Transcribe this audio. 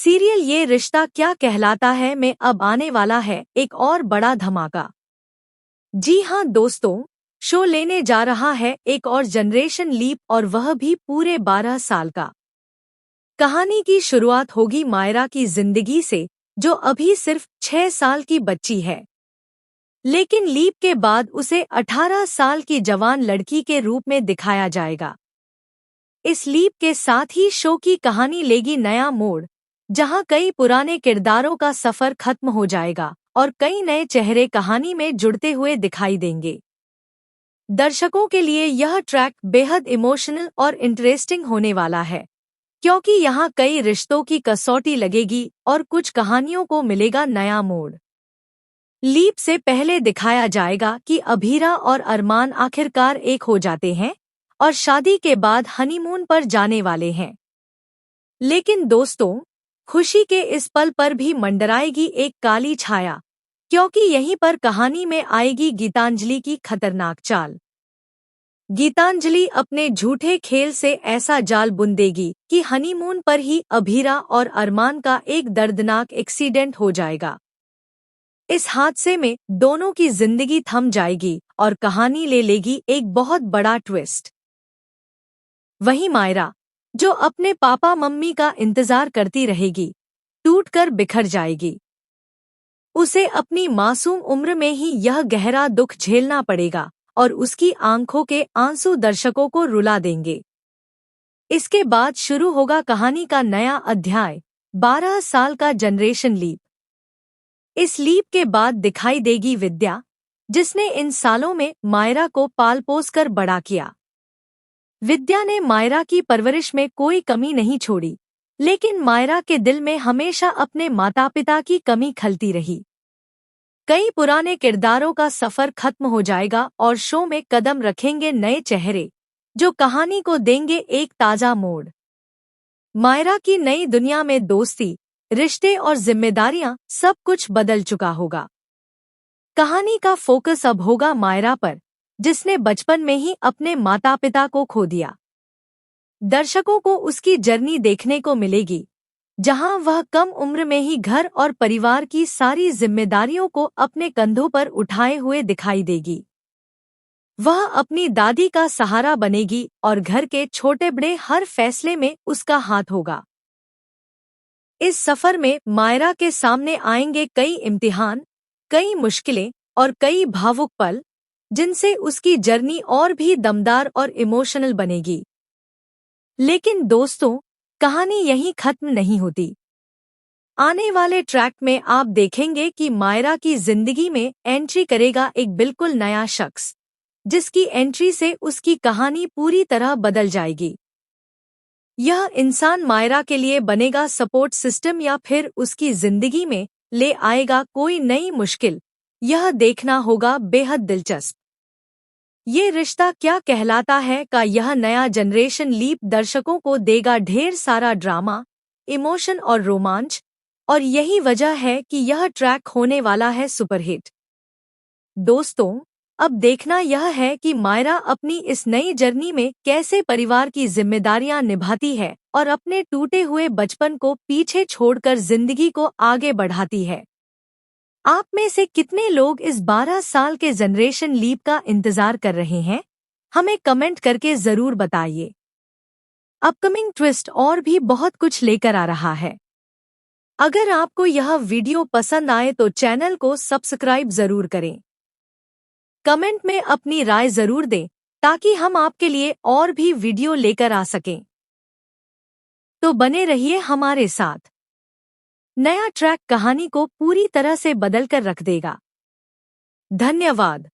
Serial ये रिश्ता क्या कहलाता है में अब आने वाला है एक और बड़ा धमाका। जी हाँ दोस्तों, शो लेने जा रहा है एक और जनरेशन लीप और वह भी पूरे 12 साल का। कहानी की शुरुआत होगी मायरा की जिंदगी से, जो अभी सिर्फ 6 साल की बच्ची है, लेकिन लीप के बाद उसे 18 साल की जवान लड़की के रूप में दिखाया जाएगा। इस लीप के साथ ही शो की कहानी लेगी नया मोड़, जहां कई पुराने किरदारों का सफर खत्म हो जाएगा और कई नए चेहरे कहानी में जुड़ते हुए दिखाई देंगे। दर्शकों के लिए यह ट्रैक बेहद इमोशनल और इंटरेस्टिंग होने वाला है, क्योंकि यहाँ कई रिश्तों की कसौटी लगेगी और कुछ कहानियों को मिलेगा नया मोड़। लीप से पहले दिखाया जाएगा कि अभीरा और अरमान आखिरकार एक हो जाते हैं और शादी के बाद हनीमून पर जाने वाले हैं। लेकिन दोस्तों, खुशी के इस पल पर भी मंडराएगी एक काली छाया, क्योंकि यहीं पर कहानी में आएगी गीतांजलि की खतरनाक चाल। गीतांजलि अपने झूठे खेल से ऐसा जाल बुन देगी कि हनीमून पर ही अभीरा और अरमान का एक दर्दनाक एक्सीडेंट हो जाएगा। इस हादसे में दोनों की जिंदगी थम जाएगी और कहानी ले लेगी एक बहुत बड़ा ट्विस्ट। वहीं मायरा, जो अपने पापा मम्मी का इंतजार करती रहेगी, टूटकर बिखर जाएगी। उसे अपनी मासूम उम्र में ही यह गहरा दुख झेलना पड़ेगा और उसकी आंखों के आंसू दर्शकों को रुला देंगे। इसके बाद शुरू होगा कहानी का नया अध्याय, 12 साल का जनरेशन लीप। इस लीप के बाद दिखाई देगी विद्या, जिसने इन सालों में मायरा को पाल पोस कर बड़ा किया। विद्या ने मायरा की परवरिश में कोई कमी नहीं छोड़ी, लेकिन मायरा के दिल में हमेशा अपने माता पिता की कमी खलती रही। कई पुराने किरदारों का सफर खत्म हो जाएगा और शो में कदम रखेंगे नए चेहरे, जो कहानी को देंगे एक ताजा मोड़। मायरा की नई दुनिया में दोस्ती, रिश्ते और जिम्मेदारियां सब कुछ बदल चुका होगा। कहानी का फोकस अब होगा मायरा पर, जिसने बचपन में ही अपने माता पिता को खो दिया। दर्शकों को उसकी जर्नी देखने को मिलेगी, जहां वह कम उम्र में ही घर और परिवार की सारी जिम्मेदारियों को अपने कंधों पर उठाए हुए दिखाई देगी। वह अपनी दादी का सहारा बनेगी और घर के छोटे बड़े हर फैसले में उसका हाथ होगा। इस सफर में मायरा के सामने आएंगे कई इम्तिहान, कई मुश्किलें और कई भावुक पल, जिनसे उसकी जर्नी और भी दमदार और इमोशनल बनेगी। लेकिन दोस्तों, कहानी यहीं खत्म नहीं होती। आने वाले ट्रैक में आप देखेंगे कि मायरा की जिंदगी में एंट्री करेगा एक बिल्कुल नया शख्स, जिसकी एंट्री से उसकी कहानी पूरी तरह बदल जाएगी। यह इंसान मायरा के लिए बनेगा सपोर्ट सिस्टम या फिर उसकी जिंदगी में ले आएगा कोई नई मुश्किल, यह देखना होगा बेहद दिलचस्प। ये रिश्ता क्या कहलाता है का यह नया जनरेशन लीप दर्शकों को देगा ढेर सारा ड्रामा, इमोशन और रोमांच, और यही वजह है कि यह ट्रैक होने वाला है सुपरहिट। दोस्तों, अब देखना यह है कि मायरा अपनी इस नई जर्नी में कैसे परिवार की जिम्मेदारियां निभाती है और अपने टूटे हुए बचपन को पीछे छोड़कर जिंदगी को आगे बढ़ाती है। आप में से कितने लोग इस 12 साल के जनरेशन लीप का इंतजार कर रहे हैं? हमें कमेंट करके जरूर बताइए। अपकमिंग ट्विस्ट और भी बहुत कुछ लेकर आ रहा है। अगर आपको यह वीडियो पसंद आए तो चैनल को सब्सक्राइब जरूर करें। कमेंट में अपनी राय जरूर दें, ताकि हम आपके लिए और भी वीडियो लेकर आ सकें। तो बने रहिए हमारे साथ। नया ट्रैक कहानी को पूरी तरह से बदल कर रख देगा। धन्यवाद।